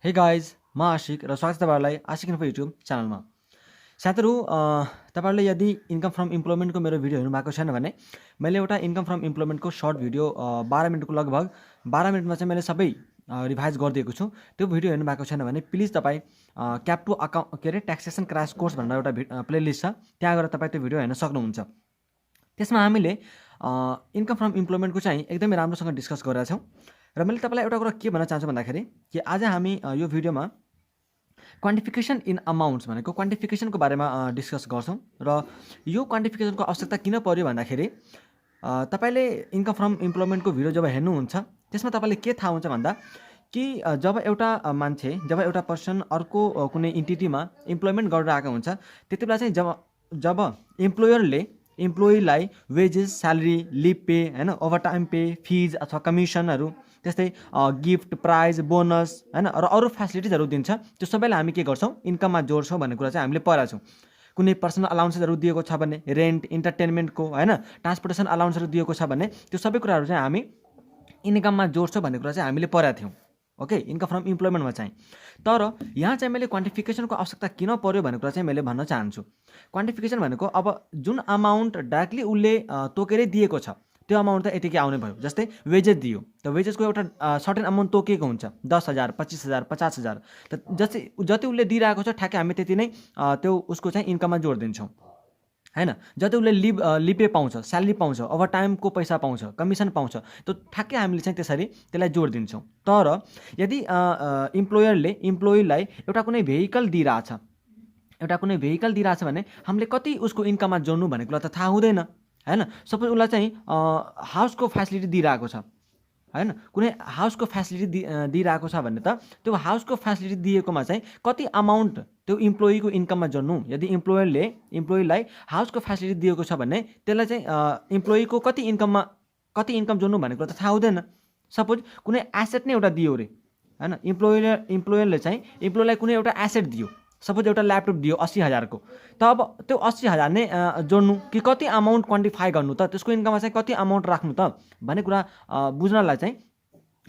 Hey guys म आशिक र स्वागत छ तपाईँहरूलाई आशिक इन्फो युट्युब च्यानलमा। साथीहरू तपाईँहरूले यदि इन्कम फ्रम इम्प्लोइमेन्टको मेरो भिडियो हेर्नुभएको छैन भने मैले एउटा इन्कम फ्रम इम्प्लोइमेन्टको सर्ट भिडियो 12 मिनटको लगभग 12 मिनटमा चाहिँ मैले सबै रिभाइज गरिदिएको छु। त्यो भिडियो हेर्नुभएको छैन भने प्लिज तपाईँ क्याप टु अकाउन्ट के अरे ट्याक्सेसन क्रास कोर्स भनेर एउटा प्लेलिस्ट छ, त्यहाँ गएर तपाईँ त्यो भिडियो हेर्न सक्नुहुन्छ। त्यसमा हामीले इन्कम फ्रम इम्प्लोइमेन्टको चाहिँ एकदमै राम्रोसँग डिस्कस गरेका छौँ। र मैले तपाईँलाई एउटा कुरा के भन्न चाहन्छु भन्दाखेरि कि आज हामी यो भिडियोमा क्वान्टिफिकेसन इन अमाउन्ट्स भनेको क्वान्टिफिकेसनको बारेमा डिस्कस गर्छौँ। र यो क्वान्टिफिकेसनको आवश्यकता किन पर्यो भन्दाखेरि तपाईँले इन्कम फ्रम इम्प्लोइमेन्टको भिडियो जब हेर्नुहुन्छ त्यसमा तपाईँले के थाहा हुन्छ भन्दा कि जब एउटा मान्छे जब एउटा पर्सन अर्को कुनै इन्टिटीमा इम्प्लोइमेन्ट गरेर आएको हुन्छ त्यति बेला चाहिँ जब इम्प्लोयरले इम्प्लोइलाई वेजेस, स्यालेरी, लिभ पे, होइन, ओभरटाइम पे, फिज अथवा कमिसनहरू, त्यस्तै गिफ्ट, प्राइज, बोनस, होइन, र अरू फेसिलिटिजहरू दिन्छ, त्यो सबैलाई हामी के गर्छौँ इन्कममा जोड्छौँ भन्ने कुरा चाहिँ हामीले पढाएको छौँ। कुनै पर्सनल अलाउन्सेसहरू दिएको छ भने, रेन्ट, इन्टरटेनमेन्टको, होइन, ट्रान्सपोर्टेसन अलाउन्सहरू दिएको छ भने त्यो सबै कुराहरू चाहिँ हामी इन्कममा जोड्छौँ भन्ने कुरा चाहिँ हामीले पढाएको थियौँ। ओके, इन्कम फ्रम इम्प्लोइमेन्टमा चाहिँ। तर यहाँ चाहिँ मैले क्वान्टिफिकेसनको आवश्यकता किन पर्यो भन्ने कुरा चाहिँ मैले भन्न चाहन्छु। क्वान्टिफिकेसन भनेको अब जुन अमाउन्ट डाइरेक्टली उसले तोकेरै दिएको छ त्यो अमाउन्ट त यतिकै आउने भयो। जस्तै वेजेस दियो त वेजेसको एउटा सर्टेन अमाउन्ट तोकेको हुन्छ, 10,000, 25,000, 50,000। त जति उसले दिइरहेको छ ठ्याक्कै हामी त्यति नै त्यो उसको चाहिँ इन्कममा जोड दिन्छौँ, होइन। जति उसले लिपे पाउँछ, स्यालेरी पाउँछ, ओभरटाइमको पैसा पाउँछ, कमिसन पाउँछ, त्यो ठ्याक्कै हामीले चाहिँ त्यसरी त्यसलाई जोड दिन्छौँ। तर यदि इम्प्लोयरले इम्प्लोइलाई एउटा कुनै भेहिकल दिइरहेछ भने हामीले कति उसको इन्कममा जोड्नु भन्ने कुरा त थाहा हुँदैन, होइन। सपोज उसलाई चाहिँ हाउसको फेसिलिटी दिइरहेको छ, होइन, कुनै हाउसको फेसिलिटी दिइरहेको छ भने त त्यो हाउसको फेसिलिटी दिएकोमा चाहिँ कति अमाउन्ट त्यो इम्प्लोइको इन्कममा जोड्नु। यदि इम्प्लोयरले इम्प्लोइलाई हाउसको फेसिलिटी दिएको छ भने त्यसलाई चाहिँ इम्प्लोइको कति इन्कम जोड्नु भन्ने कुरा त थाहा हुँदैन। सपोज कुनै एसेट नै एउटा दियो अरे, होइन, इम्प्लोयरले चाहिँ इम्प्लोइलाई कुनै एउटा एसेट दियो, सपोज एउटा ल्यापटप दियो 80,000को, त अब त्यो 80,000 नै जोड्नु कि कति अमाउन्ट क्वान्टिफाई गर्नु त, त्यसको इन्कममा चाहिँ कति अमाउन्ट राख्नु त भन्ने कुरा बुझ्नलाई चाहिँ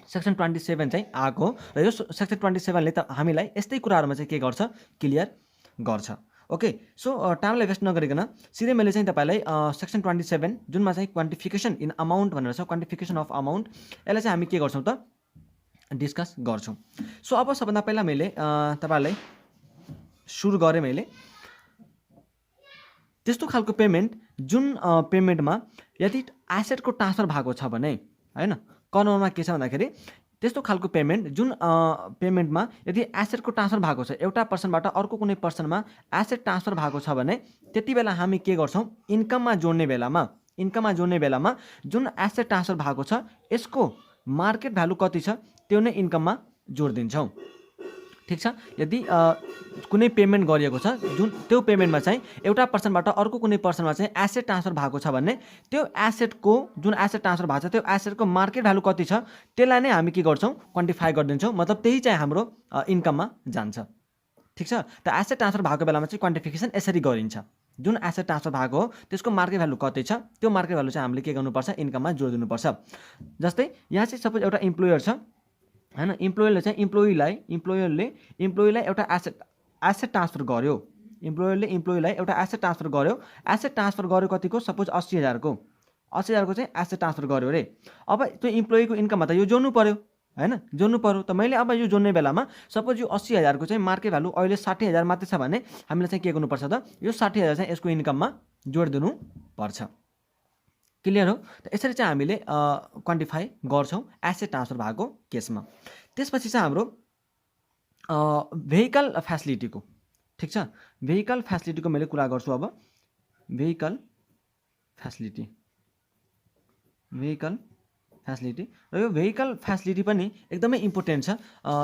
सेक्सन 27 चाहिँ आएको। र यो सेक्सन 27ले त हामीलाई यस्तै कुराहरूमा चाहिँ के गर्छ, क्लियर गर्छ। ओके, सो टाइमलाई वेस्ट नगरिकन सिधै मैले चाहिँ तपाईँलाई सेक्सन 27 जुनमा चाहिँ क्वान्टिफिकेसन इन अमाउन्ट भनेर छ, क्वान्टिफिकेसन अफ अमाउन्ट, यसलाई चाहिँ हामी के गर्छौँ त डिस्कस गर्छौँ। सो अब सबभन्दा पहिला मैले तपाईँलाई सुरु गरेँ मैले त्यस्तो खालको पेमेन्ट जुन पेमेन्टमा यदि एसेटको ट्रान्सफर भएको छ भने, होइन, कानुनमा के छ भन्दाखेरि त्यस्तो खालको पेमेन्ट जुन पेमेन्टमा यदि एसेटको ट्रान्सफर भएको छ, एउटा पर्सनबाट अर्को कुनै पर्सनमा एसेट ट्रान्सफर भएको छ भने त्यति बेला हामी के गर्छौँ इन्कममा जोड्ने बेलामा जुन एसेट ट्रान्सफर भएको छ यसको मार्केट भ्यालु कति छ त्यो नै इन्कममा जोडिदिन्छौँ। ठिक छ। यदि कुनै पेमेन्ट गरिएको छ जुन त्यो पेमेन्टमा चाहिँ एउटा पर्सनबाट अर्को कुनै पर्सनमा चाहिँ एसेट ट्रान्सफर भएको छ भने त्यो एसेटको जुन एसेट ट्रान्सफर भएको छ त्यो एसेटको मार्केट भ्यालु कति छ त्यसलाई नै हामी के गर्छौँ क्वान्टिफाई गरिदिन्छौँ, मतलब त्यही चाहिँ हाम्रो इन्कममा जान्छ। ठिक छ। त एसेट ट्रान्सफर भएको बेलामा चाहिँ क्वान्टिफिकेसन यसरी गरिन्छ, जुन एसेट ट्रान्सफर भएको हो त्यसको मार्केट भ्यालु कति छ त्यो मार्केट भ्यालु चाहिँ हामीले के गर्नुपर्छ इन्कममा जोडिदिनुपर्छ। जस्तै यहाँ चाहिँ सपोज एउटा इम्प्लोयर छ, होइन, इम्प्लोयरले चाहिँ इम्प्लोइलाई एउटा एसेट ट्रान्सफर गर्यो, एसेट ट्रान्सफर गर्यो कतिको, सपोज 80,000को चाहिँ एसेट ट्रान्सफर गर्यो अरे। अब त्यो इम्प्लोइको इन्कममा त यो जोड्नु पर्यो, होइन, त मैले अब यो जोड्ने बेलामा सपोज यो 80,000को चाहिँ मार्केट भ्यालु अहिले 60,000 मात्रै छ भने हामीले चाहिँ के गर्नुपर्छ त यो 60,000 चाहिँ यसको इन्कममा जोडिदिनु पर्छ। क्लियर हो। त यसरी चाहिँ हामीले क्वान्टिफाई गर्छौँ एसेट ट्रान्सफर भएको केसमा। त्यसपछि चाहिँ हाम्रो भेहिकल फेसिलिटीको, ठिक छ, भेहिकल फेसिलिटीको मैले कुरा गर्छु। अब भेहिकल फेसिलिटी र यो भेहिकल फेसिलिटी पनि एकदमै इम्पोर्टेन्ट छ,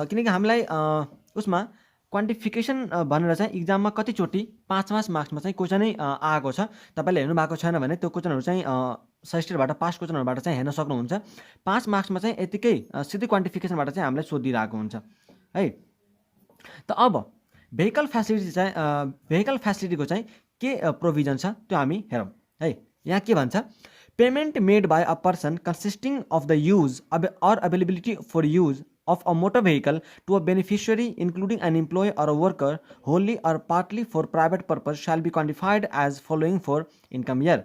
किनकि हामीलाई उसमा क्वान्टिफिकेसन भनेर चाहिँ इक्जाममा कतिचोटि 5 मार्क्समा चाहिँ क्वेसन नै आएको छ। तपाईँले हेर्नु भएको छैन भने त्यो क्वेसनहरू चाहिँ सजिस्टरबाट पास क्वेसनहरूबाट चाहिँ हेर्न सक्नुहुन्छ। 5 मार्क्समा चाहिँ यतिकै सिधै क्वान्टिफिकेसनबाट चाहिँ हामीलाई सोधिरहेको हुन्छ है। त अब भेहिकल फेसिलिटीको चाहिँ के प्रोभिजन छ त्यो हामी हेरौँ है। यहाँ के भन्छ, payment made by a person consisting of the use or availability for use of a motor vehicle to a beneficiary including an employee or a worker wholly or partly for private purpose shall be quantified as following for income year.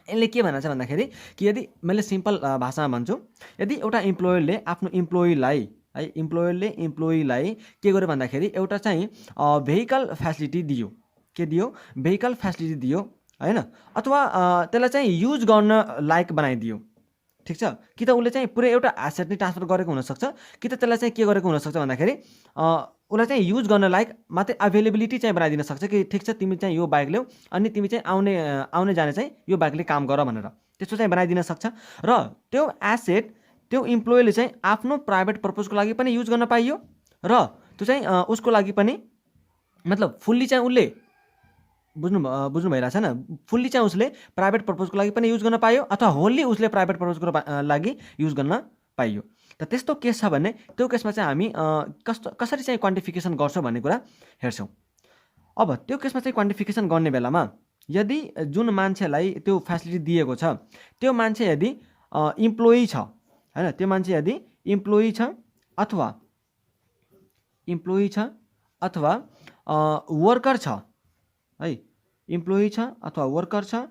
यसले के भन्छ भन्दाखेरि कि यदि मैले simple भाषामा भन्छु, यदि एउटा इम्प्लोयरले आफ्नो इम्प्लोइलाई है इम्प्लोइलाई के गर्यो भन्दाखेरि एउटा चाहिँ भेहिकल फ्यासिलिटी दियो, के दियो, भेहिकल फ्यासिलिटी दियो हैन, अथवा त्यसलाई चाहिँ युज गर्न लायक बनाइदियो, ठीक छ। कि त उसले चाहिँ पुरै एउटा एसेट नै ट्रान्सफर गरेको हुनसक्छ, कि त त्यसलाई चाहिँ के गरेको हुनसक्छ भन्दाखेरि उसलाई चाहिँ युज गर्न लायक मात्रै अभाइलेबिलिटी चाहिँ बनाइदिन सक्छ कि ठिक छ तिमी चाहिँ यो बाइक ल्याऊ अनि तिमी चाहिँ आउने जाने चाहिँ यो बाइकले काम गर भनेर त्यस्तो चाहिँ बनाइदिन सक्छ। र त्यो एसेट त्यो इम्प्लोइले चाहिँ आफ्नो प्राइभेट पर्पजको लागि पनि युज गर्न पाइयो र त्यो चाहिँ उसको लागि पनि मतलब फुल्ली चाहिँ उसले बुझ्नु भइरहेछ न, फुल्ली चाहिँ उसले प्राइभेट पर्पजको लागि पनि युज गर्न पायो अथवा होल्ली उसले प्राइभेट पर्पजको लागि युज गर्न पाइयो। त त्यस्तो केस छ भने त्यो केसमा चाहिँ हामी कसरी चाहिँ क्वान्टिफिकेसन गर्छौँ भन्ने कुरा हेर्छौँ। अब त्यो केसमा चाहिँ क्वान्टिफिकेसन गर्ने बेलामा यदि जुन मान्छेलाई त्यो फ्यासिलिटी दिएको छ त्यो मान्छे यदि इम्प्लोइ छ हैन, त्यो मान्छे यदि इम्प्लोइ छ अथवा वर्कर छ है, इम्प्लोइ छ अथवा वर्कर छ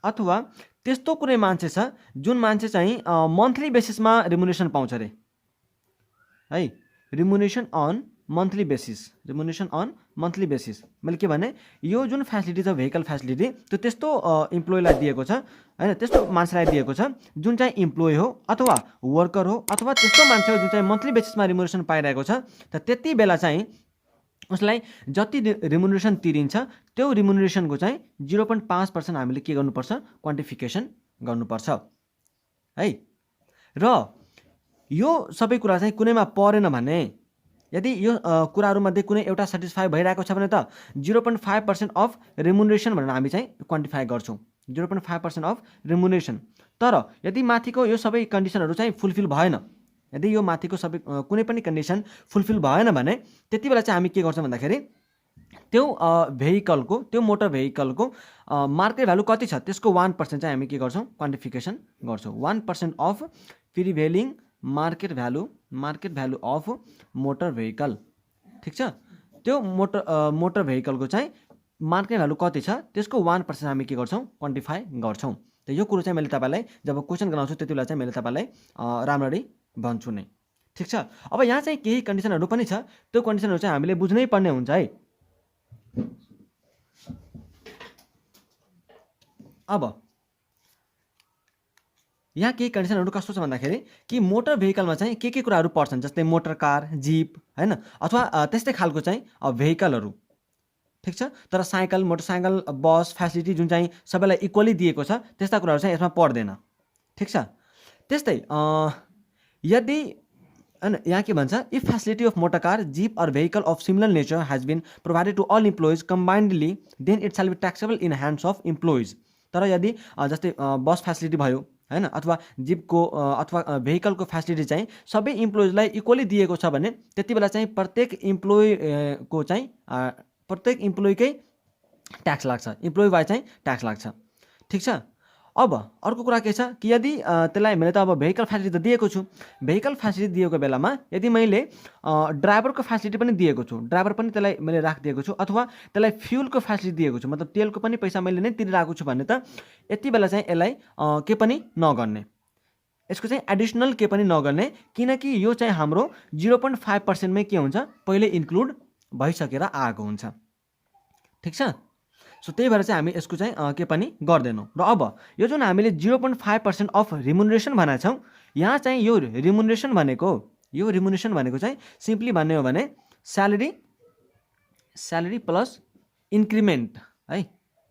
अथवा त्यस्तो कुनै मान्छे छ जुन मान्छे चाहिँ मन्थली बेसिसमा रिमुनेसन पाउँछ रे है, रिमुनेसन अन मन्थली मन्थली बेसिस। मैले के भने यो जुन फ्यासिलिटी छ भेहिकल फ्यासिलिटी त्यो त्यस्तो इम्प्लोइलाई दिएको छ हैन, त्यस्तो मान्छेलाई दिएको छ जुन चाहिँ इम्प्लोइ हो अथवा वर्कर हो अथवा त्यस्तो मान्छे हो जुन चाहिँ मन्थली बेसिसमा रिमुनेसन पाइरहेको छ। त त्यति बेला चाहिँ उसलाई जति रिमुनेसन तिरिन्छ त्यो रिमुनेसनको चाहिँ 0.5% हामीले के गर्नुपर्छ, क्वान्टिफिकेसन गर्नुपर्छ है। र यो सबै कुरा चाहिँ कुनैमा परेन भने यदि यो कुराहरूमध्ये कुनै एउटा सेटिस्फाई भइरहेको छ भने त 0.5% अफ रिमुनेसन भनेर हामी चाहिँ क्वान्टिफाई गर्छौँ, 0.5% अफ रिमुनेसन। तर यदि माथिको यो सबै कन्डिसनहरू चाहिँ फुलफिल भएन, यदि यो माथिको सबै कुनै पनि कन्डिसन फुलफिल भएन भने त्यति बेला चाहिँ हामी के गर्छौँ भन्दाखेरि त्यो भेहिकलको, त्यो मोटर भेहिकलको मार्केट भ्यालु कति छ त्यसको 1% चाहिँ हामी के गर्छौँ, क्वान्टिफिकेसन गर्छौँ। 1% of prevailing market value of motor vehicle, ठिक छ। त्यो मोटर भेहिकलको चाहिँ मार्केट भ्यालु कति छ त्यसको 1% हामी के गर्छौँ, क्वान्टिफाई गर्छौँ। त यो कुरो चाहिँ मैले तपाईँलाई जब क्वेसन गराउँछु त्यति बेला चाहिँ मैले तपाईँलाई राम्ररी भन्छु नै, ठिक छ। अब यहाँ चाहिँ केही कन्डिसनहरू पनि छ, त्यो कन्डिसनहरू चाहिँ हामीले बुझ्नै पर्ने हुन्छ है। अब यहाँ केही कन्डिसनहरू कस्तो छ भन्दाखेरि कि मोटर भेहिकलमा चाहिँ के कुराहरू पर्छन्, जस्तै मोटर कार, जिप हैन, अथवा त्यस्तै खालको चाहिँ भेहिकलहरू, ठिक छ। तर साइकल, मोटरसाइकल, बस फ्यासिलिटी जुन चाहिँ सबैलाई इक्वली दिएको छ त्यस्ता कुराहरू चाहिँ यसमा पर्दैन, ठिक छ। त्यस्तै यदि हैन यहाँ के भन्छ, if facility of motor car, jeep or vehicle of similar nature has been provided to all employees combinedly then it shall be taxable in hands of employees. तर यदि जस्तै बस फ्यासिलिटी भयो हैन अथवा जिपको अथवा भेहिकलको फ्यासिलिटी चाहिँ सबै इम्प्लोइजलाई इक्वली दिएको छ भने त्यति बेला चाहिँ प्रत्येक इम्प्लोइको चाहिँ प्रत्येक इम्प्लोइकै ट्याक्स लाग्छ, इम्प्लोइ वाइज चाहिँ ट्याक्स लाग्छ, ठिक छ। अब अर्को कुरा के छ कि यदि त्यसलाई मैले त अब भेहिकल फ्यासिलिटी त दिएको छु, भेहिकल फ्यासिलिटी दिएको बेलामा यदि मैले ड्राइभरको फ्यासिलिटी पनि दिएको छु, ड्राइभर पनि त्यसलाई मैले राखिदिएको छु अथवा त्यसलाई फ्युलको फ्यासिलिटी दिएको छु, मतलब तेलको पनि पैसा मैले नै तिरिरहेको छु भने त यति बेला चाहिँ यसलाई के पनि नगर्ने, यसको चाहिँ एडिसनल के पनि नगर्ने, किनकि यो चाहिँ हाम्रो 0.5% मै के हुन्छ, पहिले इन्क्लुड भइसकेर आएको हुन्छ, ठिक छ। सो त्यही भएर चाहिँ हामी यसको चाहिँ के पनि गर्दैनौँ। र अब यो जुन हामीले 0.5% अफ रिमुनरेसन भनेका छौँ, यहाँ चाहिँ यो रिमुनरेसन भनेको चाहिँ सिम्पली भन्ने हो भने स्यालेरी प्लस इन्क्रिमेन्ट है,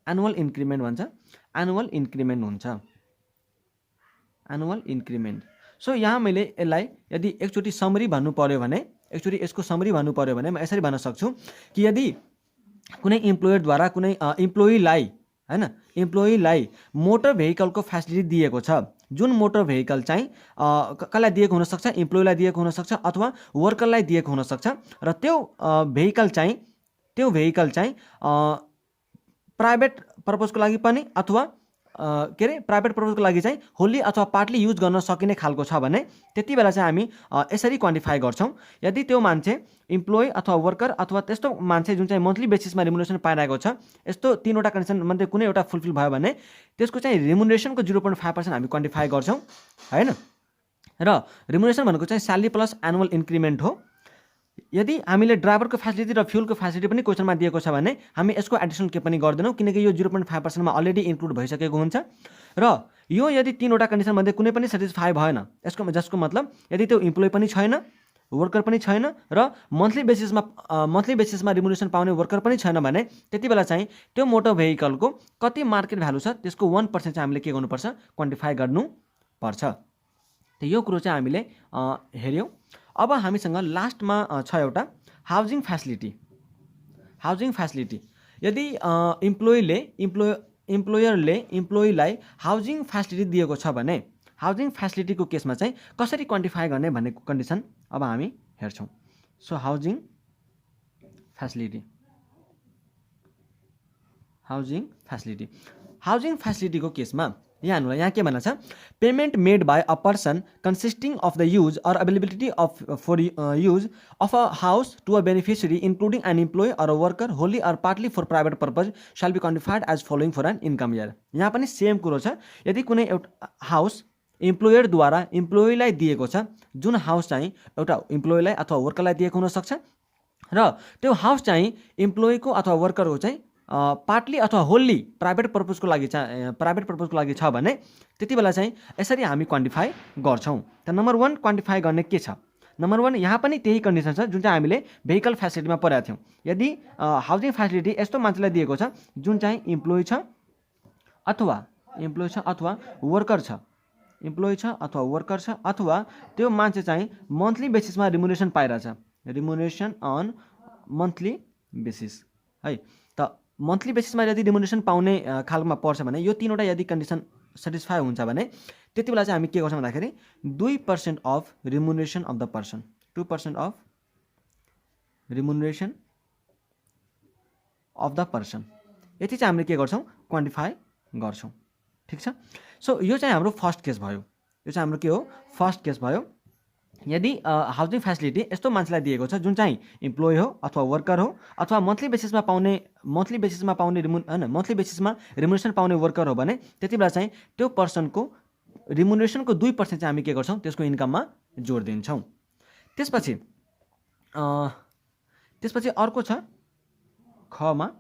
एनुअल इन्क्रिमेन्ट भन्छ, एनुअल इन्क्रिमेन्ट हुन्छ, एनुअल इन्क्रिमेन्ट। सो यहाँ मैले यसलाई यदि एकचोटि समरी भन्नु पर्यो भने, एकचोटि यसको समरी भन्नु पर्यो भने म यसरी भन्न सक्छु कि यदि कुनै इम्प्लोयरद्वारा कुनै इम्प्लोइलाई हैन, इम्प्लोइलाई मोटर भेहिकलको फ्यासिलिटी दिएको छ, जुन मोटर भेहिकल चाहिँ कसलाई दिएको हुनसक्छ, इम्प्लोइलाई दिएको हुनसक्छ अथवा वर्करलाई दिएको हुनसक्छ, र त्यो भेहिकल चाहिँ प्राइभेट पर्पजको लागि पनि अथवा के अरे प्राइभेट पर्पजको लागि चाहिँ होल्ली अथवा पार्टली युज गर्न सकिने खालको छ भने त्यति बेला चाहिँ हामी यसरी क्वान्टिफाई गर्छौँ। यदि त्यो मान्छे इम्प्लोइ अथवा वर्कर अथवा त्यस्तो मान्छे जुन चाहिँ मन्थली बेसिसमा रिमुनेसन पाइरहेको छ, यस्तो 3वटा कन्डिसन मध्ये कुनै एउटा फुलफिल भयो भने त्यसको चाहिँ रिमुनेसनको 0.5% हामी क्वान्टिफाई गर्छौँ हैन। र रिमुनेसन भनेको चाहिँ स्यालेरी प्लस एनुअल इन्क्रिमेन्ट हो। यदि हामीले ड्राइभरको फ्यासिलिटी र फ्युलको फ्यासिलिटी पनि क्वेसनमा दिएको छ भने हामी यसको एडिसनल के पनि गर्दैनौँ, किनकि यो 0.5% मा अलरेडी इन्क्लुड भइसकेको हुन्छ। र यो यदि 3वटा कन्डिसन मध्ये कुनै पनि सेटिस्फाई भएन, जसको मतलब यदि त्यो इम्प्लोइ पनि छैन, वर्कर पनि छैन र मन्थली बेसिसमा रिमुनेसन पाउने वर्कर पनि छैन भने त्यति बेला चाहिँ त्यो मोटर भेहिकलको कति मार्केट भ्यालु छ त्यसको 1% चाहिँ हामीले के गर्नुपर्छ, क्वान्टिफाई गर्नुपर्छ। त यो कुरो चाहिँ हामीले हेऱ्यौँ। अब हामीसँग लास्टमा छ एउटा हाउसिङ फ्यासिलिटी। यदि इम्प्लोयरले इम्प्लोइलाई हाउसिङ फ्यासिलिटी दिएको छ भने हाउसिङ फ्यासिलिटीको केसमा चाहिँ कसरी क्वान्टिफाई गर्ने भन्ने कन्डिसन अब हामी हेर्छौँ। सो हाउसिङ फ्यासिलिटीको केसमा यहाँ के भन्छ, payment made by a person consisting of the use or availability for use of a house to a beneficiary including an employee or a worker wholly or partly for private purpose shall be quantified as following for an income year. यहाँ पनि same कुरो छ। यदि कुनै एउटा house इम्प्लोयरद्वारा इम्प्लोइलाई दिएको छ, जुन हाउस चाहिँ एउटा इम्प्लोइलाई अथवा वर्करलाई दिएको हुनसक्छ र त्यो हाउस चाहिँ इम्प्लोइको अथवा वर्करको चाहिँ पार्टली अथवा होल्ली प्राइभेट पर्पजको लागि छ भने त्यति बेला चाहिँ यसरी हामी क्वान्टिफाई गर्छौँ। त नम्बर 1 क्वान्टिफाई गर्ने के छ, नम्बर 1 यहाँ पनि त्यही कन्डिसन छ जुन चाहिँ हामीले भेहिकल फ्यासिलिटीमा पढेका थियौँ। यदि हाउसिङ फ्यासिलिटी यस्तो मान्छेलाई दिएको छ जुन चाहिँ इम्प्लोइ छ अथवा वर्कर छ अथवा त्यो मान्छे चाहिँ मन्थली बेसिसमा रिमुनेसन पाइरहेछ, रिमुनेसन अन मन्थली बेसिस है। त मन्थली बेसिसमा यदि रिमुनेसन पाउने खालमा पर्छ भने यो 3वटा यदि कन्डिसन सेटिस्फाई हुन्छ भने त्यति बेला चाहिँ हामी के गर्छौँ भन्दाखेरि 2% of remuneration of the person, 2% of remuneration of the person, यति चाहिँ हामीले के गर्छौँ, क्वान्टिफाई गर्छौँ। ठिक छ। सो यो चाहिँ हाम्रो फर्स्ट केस भयो। यदि हाउसिङ फ्यासिलिटी यस्तो मान्छेलाई दिएको छ जुन चाहिँ इम्प्लोइ हो अथवा वर्कर हो अथवा मन्थली बेसिसमा रिमुनेसन पाउने वर्कर हो भने त्यति बेला चाहिँ त्यो पर्सनको रिमुनेसनको 2% चाहिँ हामी के गर्छौँ, त्यसको इन्कममा जोड दिन्छौँ। त्यसपछि अर्को छ खमा।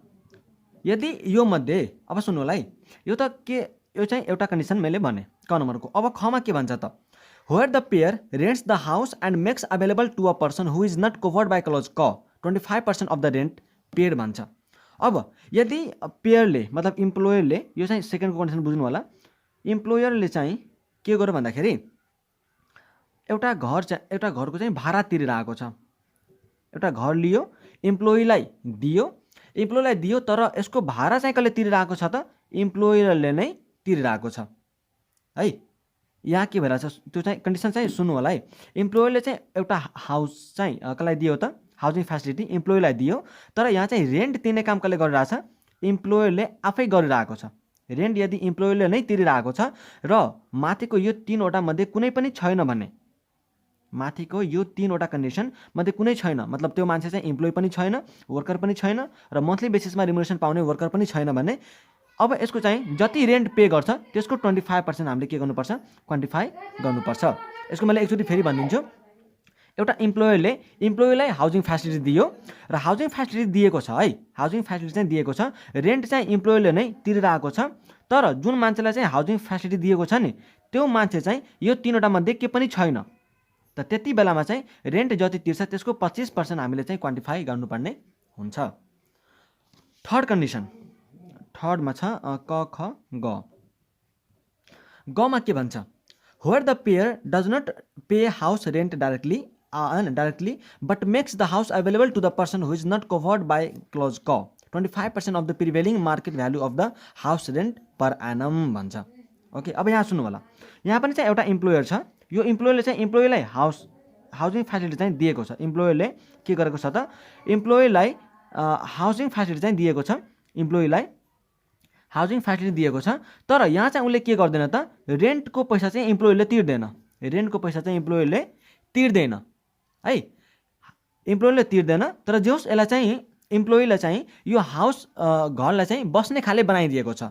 यदि यो मध्ये अब सुन्नु होला है, यो चाहिँ एउटा कन्डिसन मैले भने क नम्बरको। अब खमा के भन्छ त, where the pair rents the house and makes available to a person who is not covered by clause क 25% of the rent paid भन्छ। अब यदि पेयरले मतलब इम्प्लोयरले, यो चाहिँ सेकेन्डको कन्डिसन बुझ्नु होला, इम्प्लोयरले चाहिँ के गर्यो भन्दाखेरि एउटा घरको चाहिँ भाडा तिरिरहेको छ, एउटा घर लियो, इम्प्लोइलाई दियो तर यसको भाडा चाहिँ कसले तिरिरहेको छ त, इम्प्लोयरले नै तिरिरहेको छ है। यहाँ के भइरहेछ त्यो चाहिँ कन्डिसन चाहिँ सुन्नु होला है। इम्प्लोयरले चाहिँ एउटा हाउस चाहिँ कसलाई दियो त, हाउसिङ फ्यासिलिटी इम्प्लोयरलाई दियो, तर यहाँ चाहिँ रेन्ट तिर्ने काम कसले गरिरहेछ, इम्प्लोयरले आफै गरिरहेको छ। रेन्ट यदि इम्प्लोयरले नै तिरिरहेको छ र माथिको यो 3वटा मध्ये कुनै पनि छैन भने, माथिको यो 3वटा कन्डिसन मध्ये कुनै छैन मतलब त्यो मान्छे चाहिँ इम्प्लोइ पनि छैन, वर्कर पनि छैन र मन्थली बेसिसमा रिमुनेसन पाउने वर्कर पनि छैन भने अब यसको चाहिँ जति रेन्ट पे गर्छ त्यसको 25% हामीले के गर्नुपर्छ, क्वान्टिफाई गर्नुपर्छ। यसको मैले एकचोटि फेरि भनिदिन्छु। एउटा इम्प्लोयरले इम्प्लोइलाई हाउसिङ फ्यासिलिटी दियो र हाउसिङ फ्यासिलिटी दिएको छ है, हाउसिङ फ्यासिलिटी चाहिँ दिएको छ, रेन्ट चाहिँ इम्प्लोयरले नै तिरिरहेको छ, तर जुन मान्छेलाई चाहिँ हाउसिङ फ्यासिलिटी दिएको छ नि त्यो मान्छे चाहिँ यो 3वटा मध्ये के पनि छैन। त त्यति बेलामा चाहिँ रेन्ट जति तिर्छ त्यसको 25% हामीले चाहिँ क्वान्टिफाई गर्नुपर्ने हुन्छ। थर्ड कन्डिसन, थर्डमा छ क ख ग। गमा के भन्छ, where the pair does not pay house rent directly but makes the house available to the person who is not covered by clause क 25% of the prevailing market value of the house rent per annum भन्छ। Okay, अब यहाँ सुन्नु होला, यहाँ पनि चाहिँ एउटा इम्प्लोयर छ, यो इम्प्लोयरले चाहिँ इम्प्लोइलाई हाउसिङ फ्यासिलिटी चाहिँ दिएको छ। इम्प्लोयरले के गरेको छ त, इम्प्लोइलाई हाउसिङ फ्यासिलिटी चाहिँ दिएको छ, इम्प्लोइलाई हाउसिङ फेसिलिटी दिएको छ, तर यहाँ चाहिँ उसले के गर्दैन त, रेन्टको पैसा चाहिँ इम्प्लोइले तिर्दैन, रेन्टको पैसा चाहिँ इम्प्लोइले तिर्दैन है, इम्प्लोइले तिर्दैन। तर जे होस् यसलाई चाहिँ इम्प्लोइलाई चाहिँ यो हाउस घरलाई चाहिँ बस्ने खाले बनाइदिएको छ।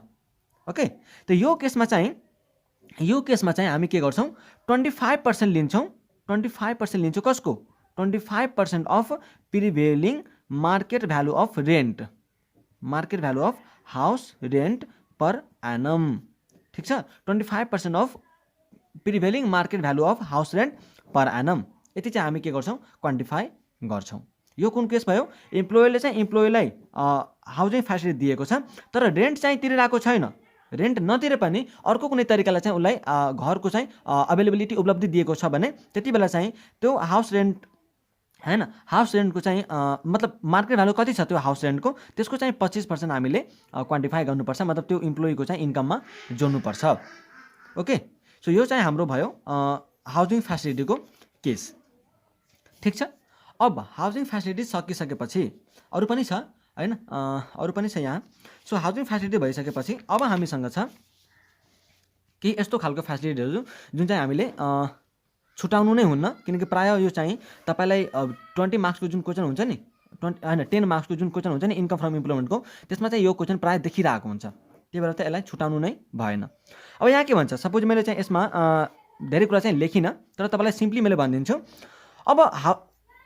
ओके, त यो केसमा चाहिँ हामी के गर्छौँ, 25% लिन्छौँ, 25% लिन्छौँ कसको, 25% of prevailing market value of rent, market value of house rent per annum. ठिक छ, 25% of prevailing market value of house rent per annum, यति चाहिँ हामी के गर्छौँ, क्वान्टिफाई गर्छौँ। यो कुन केस भयो, इम्प्लोयरले चाहिँ इम्प्लोइलाई हाउसिङ फेसिलिटी दिएको छ, तर रेन्ट चाहिँ तिरिरहेको छैन, रेन्ट नतिरे पनि अर्को कुनै तरिकालाई चाहिँ उसलाई घरको चाहिँ अभाइलेबिलिटी उपलब्धि दिएको छ भने त्यति बेला चाहिँ त्यो हाउस रेन्ट हैन, हाउस रेन्टको चाहिँ मतलब मार्केट भ्यालु कति छ त्यो हाउस रेन्टको, त्यसको चाहिँ 25% हामीले क्वान्टिफाई गर्नुपर्छ, मतलब त्यो इम्प्लोइको चाहिँ इन्कममा जोड्नुपर्छ। ओके, सो यो चाहिँ हाम्रो भयो हाउसिङ फेसिलिटीको केस। ठिक छ, अब हाउसिङ फेसिलिटी सकिसकेपछि अरू पनि छ हैन, अरू पनि छ यहाँ। सो हाउसिङ फेसिलिटी भइसकेपछि अब हामीसँग छ केही यस्तो खालको फेसिलिटीहरू जुन चाहिँ हामीले छुटाउनु नै हुन्न, किनकि प्रायः यो चाहिँ तपाईँलाई 20 मार्क्सको जुन क्वेसन हुन्छ नि, 10 मार्क्सको जुन क्वेसन हुन्छ नि इन्कम फ्रम इम्प्लोइमेन्टको, त्यसमा चाहिँ यो क्वेसन प्रायः देखिरहेको हुन्छ, त्यही भएर चाहिँ यसलाई छुटाउनु नै भएन। अब यहाँ के भन्छ, सपोज मैले चाहिँ यसमा धेरै कुरा चाहिँ लेखिनँ, तर तपाईँलाई सिम्पली मैले भनिदिन्छु। अब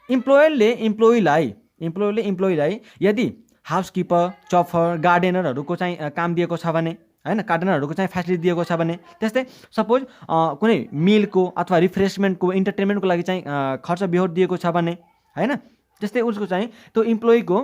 इम्प्लोयरले इम्प्लोइलाई यदि हाउसकिपर, चफर, गार्डेनरहरूको चाहिँ काम दिएको छ भने हैन, गार्डेनरहरूको चाहिँ फेसिलिटी दिएको छ भने, त्यस्तै सपोज कुनै मिलको अथवा रिफ्रेसमेन्टको इन्टरटेनमेन्टको लागि चाहिँ खर्च बिहोर दिएको छ भने हैन, त्यस्तै उसको चाहिँ त्यो इम्प्लोइको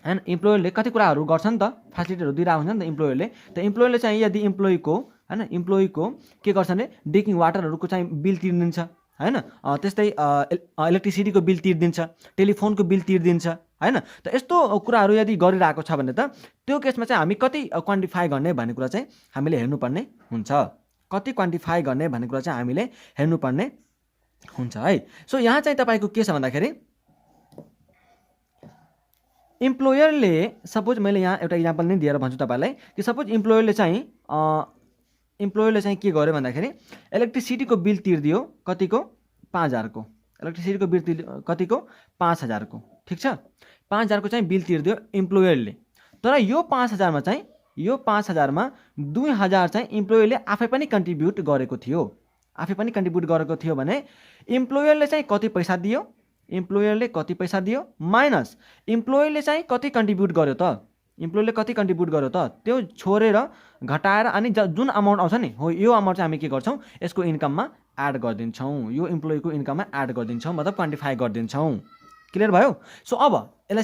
हैन, इम्प्लोयरले कति कुराहरू गर्छ नि त, फेसिलिटीहरू दिइरहेको हुन्छ नि त इम्प्लोयरले। त इम्प्लोयरले चाहिँ यदि इम्प्लोइको के गर्छ भने ड्रिङ्किङ वाटरहरूको चाहिँ बिल तिर्दिन्छ हैन, त्यस्तै इलेक्ट्रिसिटीको बिल तिर्दिन्छ, टेलिफोनको बिल तिर्दिन्छ हैन। त यस्तो कुराहरू यदि गरिरहेको छ भने त त्यो केसमा चाहिँ हामी कति क्वान्टिफाई गर्ने भन्ने कुरा चाहिँ हामीले हेर्नुपर्ने हुन्छ, कति क्वान्टिफाई गर्ने भन्ने कुरा चाहिँ हामीले हेर्नुपर्ने हुन्छ है। सो यहाँ चाहिँ तपाईँको के छ भन्दाखेरि इम्प्लोयरले सपोज मैले यहाँ एउटा इक्जाम्पल नै दिएर भन्छु तपाईँलाई कि सपोज इम्प्लोयरले चाहिँ के गर्यो भन्दाखेरि इलेक्ट्रिसिटीको बिल तिर्दियो कतिको, 5000 को, इलेक्ट्रिसिटीको बिल कतिको, 5000 को। ठिक छ, 5000 को चाहिँ बिल तिर्दियो इम्प्लोयरले, तर यो 5000 मा चाहिँ 2000 चाहिँ इम्प्लोयरले आफै पनि कन्ट्रिब्युट गरेको थियो भने इम्प्लोयरले चाहिँ कति पैसा दियो, माइनस इम्प्लोयरले चाहिँ कति कन्ट्रिब्युट गर्यो त, त्यो छोडेर घटाएर अनि जुन अमाउन्ट आउँछ नि हो यो अमाउन्ट चाहिँ हामी के गर्छौँ, यसको इन्कममा एड गरिदिन्छौँ, यो इम्प्लोइको इन्कममा एड गरिदिन्छौँ, मतलब क्वान्टिफाई गरिदिन्छौँ। क्लियर भयो। सो अब यसलाई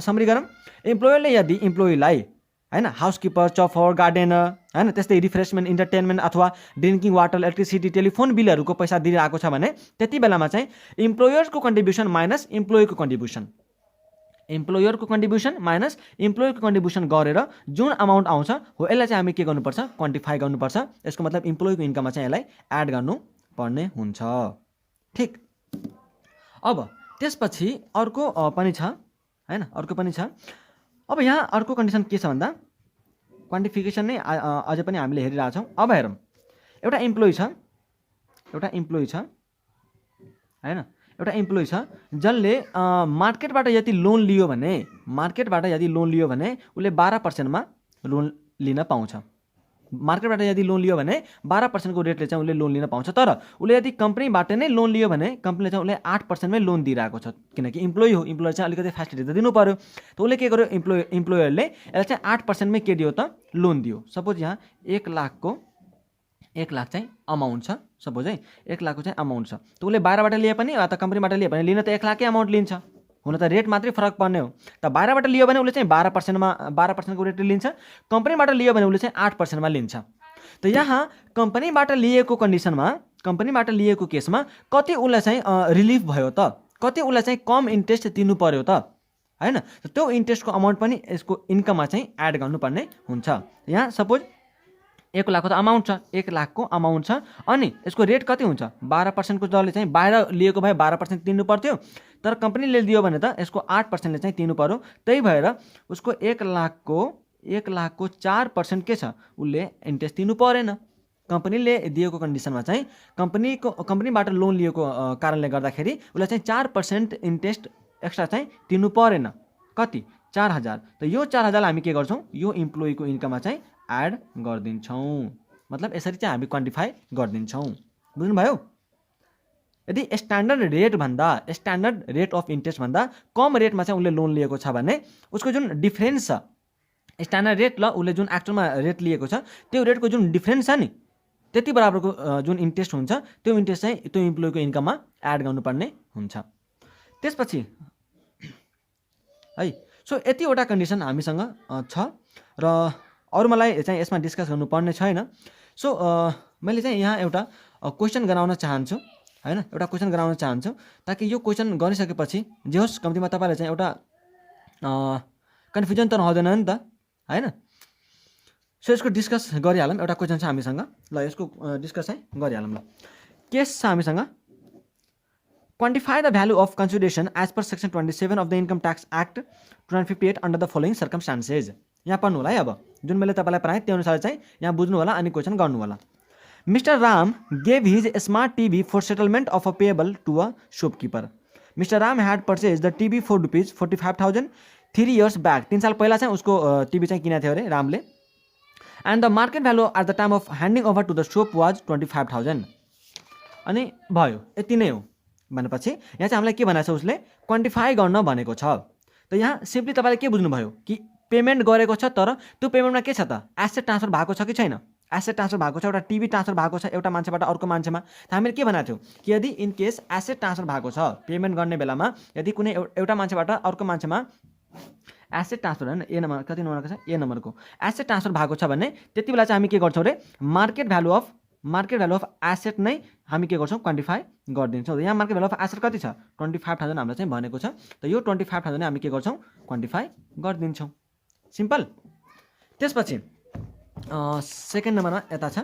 समरी गरौँ। इम्प्लोयरले यदि इम्प्लोइलाई हैन हाउसकिपर, चफर, गार्डेनर हैन, त्यस्तै रिफ्रेसमेन्ट, इन्टरटेनमेन्ट अथवा ड्रिङ्किङ वाटर, इलेक्ट्रिसिटी, टेलिफोन बिलहरूको पैसा दिइरहेको छ भने त्यति बेलामा चाहिँ इम्प्लोयर्सको कन्ट्रिब्युसन माइनस इम्प्लोइको कन्ट्रिब्युसन गरेर जुन अमाउन्ट आउँछ हो यसलाई चाहिँ हामी के गर्नुपर्छ, क्वान्टिफाई गर्नुपर्छ। यसको मतलब इम्प्लोइको इन्कममा चाहिँ यसलाई एड गर्नुपर्ने हुन्छ। ठिक, अब त्यसपछि अर्को पनि छ हैन, अब यहाँ अर्को कन्डिसन के छ भन्दा क्वान्टिफिकेसन नै अझै पनि हामीले हेरिरहेछौँ। अब हेरौँ, एउटा इम्प्लोइ छ जसले मार्केटबाट यदि लोन लियो भने उसले 12%मा लोन लिन पाउँछ। मार्केटबाट यदि लोन लियो भने 12% को रेटले चाहिँ उसले लोन लिन पाउँछ, तर उसले यदि कम्पनीबाट नै लोन लियो भने कम्पनीले चाहिँ उसले 8%मै लोन दिइरहेको छ, किनकि इम्प्लोइ हो, इम्प्लोयर चाहिँ अलिकति फेसिलिटी त दिनु पर्यो। त उसले के गर्यो, इम्प्लोयरले यसलाई चाहिँ 8%मै के दियो त, लोन दियो। सपोज यहाँ 1 लाख चाहिँ अमाउन्ट छ, सपोज है 1 लाखको चाहिँ अमाउन्ट छ, त उसले 12बाट लिए पनि अथवा कम्पनीबाट लिए भने लिन त 1 लाखकै अमाउन्ट लिन्छ, हुन त रेट मात्रै फरक पर्ने हो। त 12बाट लियो भने उसले चाहिँ 12% को रेटले लिन्छ, कम्पनीबाट लियो भने उसले चाहिँ 8%मा लिन्छ। त यहाँ कम्पनीबाट लिएको केसमा कति उसलाई चाहिँ रिलिफ भयो त, कति उसलाई चाहिँ कम इन्ट्रेस्ट तिर्नु पर्यो त हैन, त्यो इन्ट्रेस्टको अमाउन्ट पनि यसको इन्कममा चाहिँ एड गर्नुपर्ने हुन्छ। यहाँ सपोज 1 लाखको त अमाउन्ट छ, 1 लाखको अमाउन्ट छ, अनि यसको रेट कति हुन्छ, 12% को दरले चाहिँ बाहिर लिएको भए 12% तिर्नु पर्थ्यो, तर कम्पनीले दियो भने त यसको 8%ले चाहिँ तिर्नु पर्यो। त्यही भएर उसको 1 1 लाखको 4% के छ उसले इन्ट्रेस्ट तिर्नु परेन। कम्पनीले दिएको कन्डिसनमा चाहिँ कम्पनीबाट लोन लिएको कारणले गर्दाखेरि उसलाई चाहिँ 4% इन्ट्रेस्ट एक्स्ट्रा चाहिँ तिर्नु परेन। कति? 4000। त यो 4000 हामी के गर्छौँ? यो इम्प्लोइको इन्कममा चाहिँ एड गरिदिन्छौँ। मतलब यसरी चाहिँ हामी क्वान्टिफाई गरिदिन्छौँ। बुझ्नुभयो? यदि स्ट्यान्डर्ड रेट अफ इन्ट्रेस्ट भन्दा कम रेटमा चाहिँ उसले लोन लिएको छ भने उसको जुन डिफरेन्स छ, स्ट्यान्डर्ड रेट ल उसले जुन एक्चुअलमा रेट लिएको छ त्यो रेटको जुन डिफरेन्स छ नि त्यति बराबरको जुन इन्ट्रेस्ट हुन्छ त्यो इन्ट्रेस्ट चाहिँ त्यो इम्प्लोइको इन्कममा एड गर्नुपर्ने हुन्छ। त्यसपछि है सो यतिवटा कन्डिसन हामीसँग छ र अरू मलाई चाहिँ यसमा डिस्कस गर्नुपर्ने छैन। सो मैले चाहिँ यहाँ एउटा क्वेसन गराउन चाहन्छु हैन, एउटा क्वेसन गराउन चाहन्छु ताकि यो क्वेसन गरिसकेपछि जे होस् कम्तीमा तपाईँले चाहिँ एउटा कन्फ्युजन त रहँदैन नि त हैन। सो यसको डिस्कस गरिहालौँ। एउटा क्वेसन छ हामीसँग, ल यसको डिस्कस चाहिँ गरिहालौँ। ल केस छ हामीसँग, quantify the value of consideration as per section 27 of the income tax act 1958 under the following circumstances. यहाँ पढ्नु होला है, अब जुन मैले तपाईँलाई पढाएँ त्यो अनुसार चाहिँ यहाँ बुझ्नु होला अनि क्वेसन गर्नु होला। Mister Ram gave his smart TV for settlement of a payable to a shopkeeper. Mister Ram had purchase the TV for ₹45,000 3 years back. 3 साल पहिला चाहिँ उसको टिभी चाहिँ किनेको थियो अरे रामले। And the market value at the time of handing over to the shop was 25,000। अनि भयो, यति नै हो भनेपछि यहाँ चाहिँ हामीलाई के भनेको छ, उसले क्वान्टिफाई गर्न भनेको छ। त यहाँ सिम्पली तपाईँले के बुझ्नुभयो कि पेमेन्ट गरेको छ तर त्यो पेमेन्टमा के छ त, एसेट ट्रान्सफर भएको छ कि छैन। एसेट ट्रान्सफर भएको छ, एउटा टिभी ट्रान्सफर भएको छ एउटा मान्छेबाट अर्को मान्छेमा। त हामीले के भनेको थियौँ कि यदि इन केस एसेट ट्रान्सफर भएको छ पेमेन्ट गर्ने बेलामा यदि कुनै एउटा मान्छेबाट अर्को मान्छेमा एसेट ट्रान्सफर हैन ए नम्बर कति नम्बरको छ ए नम्बरको एसेट ट्रान्सफर भएको छ भने त्यति बेला चाहिँ हामी के गर्छौँ रे मार्केट भ्यालु अफ एसेट नै हामी के गर्छौँ क्वान्टिफाई गरिदिन्छौँ। यहाँ मार्केट भ्यालु अफ एसेट कति छ 25,000 हामीलाई चाहिँ भनेको छ। त यो 25,000 नै हामी के गर्छौँ क्वान्टिफाई गरिदिन्छौँ। सिम्पल। त्यसपछि सेकेन्ड नम्बरमा यता छ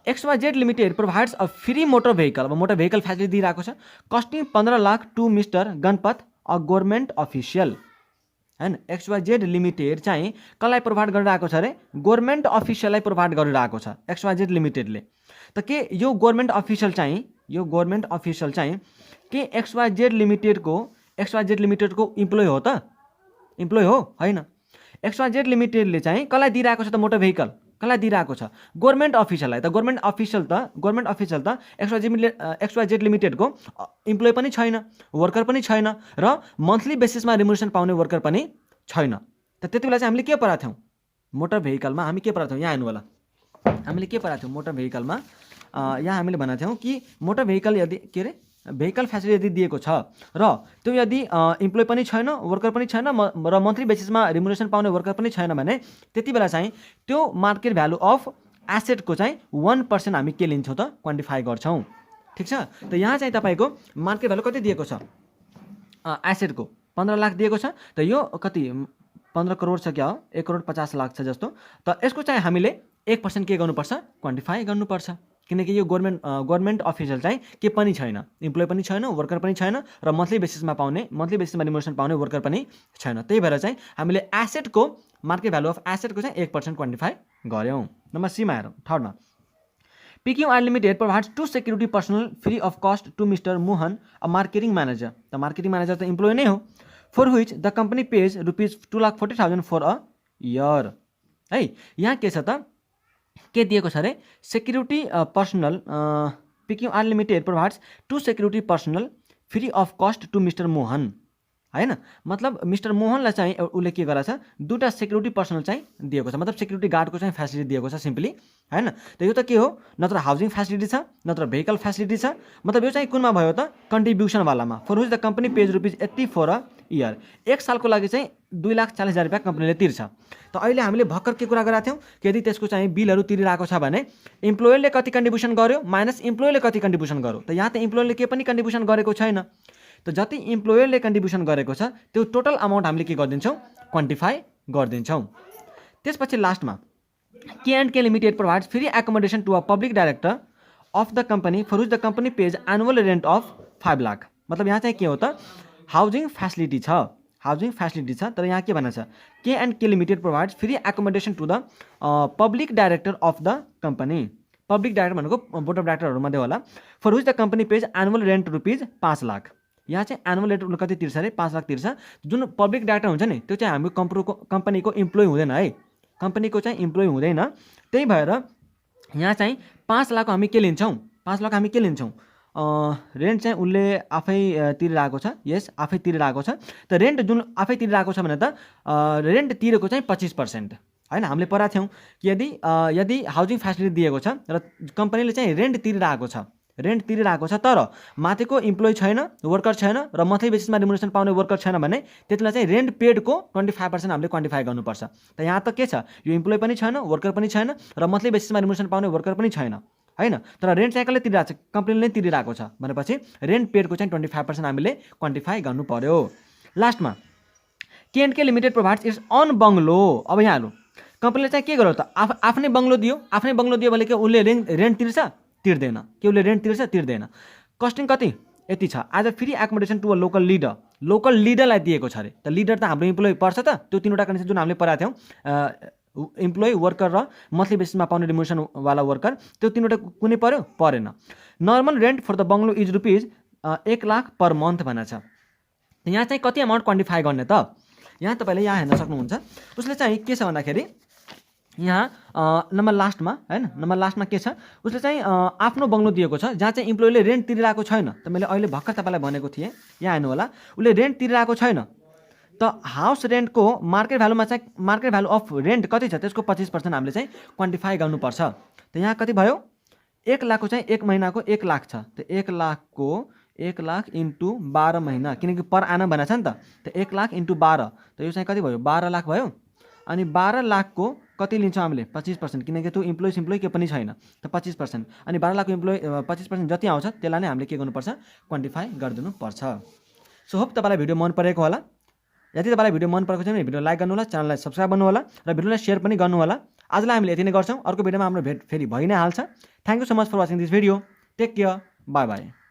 XYZ limited provides a free motor vehicle. अब मोटर भेहिकल फेसिलिटी दिइरहेको छ costing 15 lakh to mister Ganpat a government official हैन। XYZ लिमिटेड चाहिँ कसलाई प्रोभाइड गरिरहेको छ अरे गभर्मेन्ट अफिसियललाई प्रोभाइड गरिरहेको छ XYZ लिमिटेडले। त के यो गभर्मेन्ट अफिसियल चाहिँ के XYZ लिमिटेडको इम्प्लोइ हो त? इम्प्लोइ हो होइन। XYZ लिमिटेडले चाहिँ कसलाई दिइरहेको छ त मोटर भेहिकल, कसलाई दिइरहेको छ गभर्मेन्ट अफिसियललाई। त गभर्मेन्ट अफिसियल त XYZ लिमिटेडको इम्प्लोइ पनि छैन, वर्कर पनि छैन र मन्थली बेसिसमा रिम्युनरेसन पाउने वर्कर पनि छैन। त त्यति बेला चाहिँ हामीले के पढाएको थियौँ मोटर भेहिकलमा, हामी के पढाएको थियौँ यहाँ हेर्नु होला। हामीले के पढाएको थियौँ मोटर भेहिकलमा, यहाँ हामीले भनेको थियौँ कि मोटर भेहिकल यदि के अरे भेहिकल फेसिलिटी यदि दिएको छ र त्यो यदि इम्प्लोइ पनि छैन, वर्कर पनि छैन र मन्थली बेसिसमा रिम्युनरेसन पाउने वर्कर पनि छैन भने त्यति बेला चाहिँ त्यो मार्केट भ्यालु अफ एसेटको चाहिँ 1% हामी के लिन्छौँ त क्वान्टिफाई गर्छौँ। ठिक छ। त यहाँ चाहिँ तपाईँको मार्केट भ्यालु कति दिएको छ एसेटको 15 लाख दिएको छ। त यो कति 15 करोड छ क्या हो 1 करोड 50 लाख छ जस्तो। त यसको चाहिँ हामीले 1% के गर्नुपर्छ क्वान्टिफाई गर्नुपर्छ किनकि यो गभर्मेन्ट अफिसियल चाहिँ के पनि छैन, इम्प्लोइ पनि छैन, वर्कर पनि छैन र मन्थली बेसिसमा रिम्युनरेसन पाउने वर्कर पनि छैन। त्यही भएर चाहिँ हामीले एसेटको मार्केट भ्यालु अफ एसेटको चाहिँ 1% क्वान्टिफाई गऱ्यौँ। नम्बर सीमा हेरौँ थर्डमा PQR limited provides 2 security personnel free of cost to mister Mohan a marketing manager. त मार्केटिङ म्यानेजर त इम्प्लोइ नै हो for which the company pays ₹2,40,000 for a year है। यहाँ के छ त के दिएको छ अरे security personnel PQR limited provides 2 security personnel free of cost to mister Mohan हैन। मतलब मिस्टर मोहनलाई चाहिँ उसले के गरेको छ 2टा सेक्युरिटी पर्सनल चाहिँ दिएको छ, मतलब सेक्युरिटी गार्डको चाहिँ फेसिलिटी दिएको छ सिम्पली हैन। त यो त के हो नत्र हाउसिङ फेसिलिटी छ नत्र भेहिकल फेसिलिटी छ, मतलब यो चाहिँ कुनमा भयो त कन्ट्रिब्युसन वालामा for which the company pays ₹80 for a year. 1 सालको लागि चाहिँ 2,40,000 रुपियाँ कम्पनीले तिर्छ। त अहिले हामीले भर्खर के कुरा गरेका थियौँ कि यदि त्यसको चाहिँ बिलहरू तिरिरहेको छ भने इम्प्लोयरले कति कन्ट्रिब्युसन गर्यो माइनस इम्प्लोयरले कति कन्ट्रिब्युसन गर्यो। त यहाँ त इम्प्लोयरले के पनि कन्ट्रिब्युसन गरेको छैन। त जति इम्प्लोयरले कन्ट्रिब्युसन गरेको छ त्यो टोटल अमाउन्ट हामीले के गरिदिन्छौँ क्वान्टिफाई गरिदिन्छौँ। त्यसपछि लास्टमा K&K limited provides free accommodation to a public director of the company for which the company pays annual rent of 5 lakh. मतलब यहाँ चाहिँ के हो त हाउसिङ फेसिलिटी छ, हाउसिङ फेसिलिटी छ, तर यहाँ के भनेको छ, K&K limited provides free accommodation to the public director of the company. Public director भनेको बोर्ड अफ डाइरेक्टरहरूमध्ये होला। For which the company pays annual rent rupees 5 lakh. यहाँ चाहिँ एनुअल रेन्ट उसले कति तिर्छ अरे, 5 लाख तिर्छ। जुन पब्लिक डाइरेक्टर हुन्छ नि त्यो चाहिँ हाम्रो कम्पनीको इम्प्लोइ हुँदैन है, कम्पनीको चाहिँ इम्प्लोइ हुँदैन। त्यही भएर यहाँ चाहिँ 5 लाख हामी के लिन्छौँ, 5 लाख हामी के लिन्छौँ, रेन्ट चाहिँ उसले आफै तिरिरहेको छ। यस, आफै तिरिरहेको छ। त रेन्ट जुन आफै तिरिरहेको छ भने त रेन्ट तिरेको चाहिँ 25% होइन। हामीले पढाएको थियौँ कि यदि हाउसिङ फेसिलिटी दिएको छ र कम्पनीले चाहिँ रेन्ट तिरिरहेको छ तर माथिको इम्प्लोइ छैन, वर्कर छैन र मन्थली बेसिसमा रिमुनेसन पाउने वर्कर छैन भने त्यतिलाई चाहिँ रेन्ट पेडको 25% हामीले क्वान्टिफाई गर्नुपर्छ। त यहाँ त के छ, यो इम्प्लोइ पनि छैन, वर्कर पनि छैन र मन्थली बेसिसमा रिमुनेसन पाउने वर्कर पनि छैन होइन। तर रेन्ट चाहिँ कसले तिरिरहेको छ, कम्पनीले नै तिरिरहेको छ भनेपछि रेन्ट पेडको चाहिँ 25% हामीले क्वान्टिफाई गर्नु पर्यो। लास्टमा K&K limited provides its own bungalow. अब यहाँ हेर्नु, कम्पनीले चाहिँ के गर्यो त, आफ्नै बङ्गलो दियो भने के उसले रेन्ट तिर्छ, तिर्दैन। के उसले रेन्ट तिर्छ, तिर्दैन। कस्टिङ कति यति छ, as a free accommodation to a local लिडरलाई दिएको छ अरे। त लिडर त हाम्रो इम्प्लोइ पर्छ त, त्यो 3वटा कन्डिसन जुन हामीले पढाएको थियौँ, इम्प्लोइ, वर्कर र मन्थली बेसिसमा पाउने रिमुनेसनवाला वर्कर, त्यो 3वटा कुनै पर्यो, परेन। Normal rent for the bungalow is rupees 1 lakh per month भनेको छ। यहाँ चाहिँ कति अमाउन्ट क्वान्टिफाई गर्ने त, यहाँ तपाईँले यहाँ हेर्न सक्नुहुन्छ। उसले चाहिँ के छ भन्दाखेरि यहाँ नम्बर लास्टमा के छ, उसले चाहिँ आफ्नो बङ्गलो दिएको छ जहाँ चाहिँ इम्प्लोइले रेन्ट तिरिरहेको छैन। त मैले अहिले भर्खर तपाईँलाई भनेको थिएँ, यहाँ हेर्नु होला, उसले रेन्ट तिरिरहेको छैन। त हाउस रेन्टको मार्केट भ्यालुमा चाहिँ मार्केट भ्यालु अफ रेन्ट कति छ त्यसको 25% हामीले चाहिँ क्वान्टिफाई गर्नुपर्छ। त यहाँ कति भयो, 1 लाखको चाहिँ 1 महिनाको 1 लाख छ। त 1 लाख इन्टु 12 महिना, किनकि पर आना भनेको छ नि त। त 1 लाख इन्टु 12, त यो चाहिँ कति भयो, 12 लाख भयो। अनि 12 लाखको कति लिन्छौँ हामीले, 25%, किनकि त्यो इम्प्लोइ के पनि छैन। त 25%, अनि 12 लाखको इम्प्लोइ 25% जति आउँछ त्यसलाई नै हामीले के गर्नुपर्छ, क्वान्टिफाई गरिदिनुपर्छ। सो होप तपाईँलाई भिडियो मन परेको होला। यदि तपाईँलाई भिडियो मन परेको छ भने भिडियो लाइक गर्नु होला, च्यानललाई सब्सक्राइब गर्नु होला र भिडियोलाई सेयर पनि गर्नु होला। आजलाई हामीले यति नै गर्छौँ, अर्को भिडियोमा हाम्रो भेट फेरि भइ नै हाल्छ। Thank you so much for watching this video. Take care, bye by.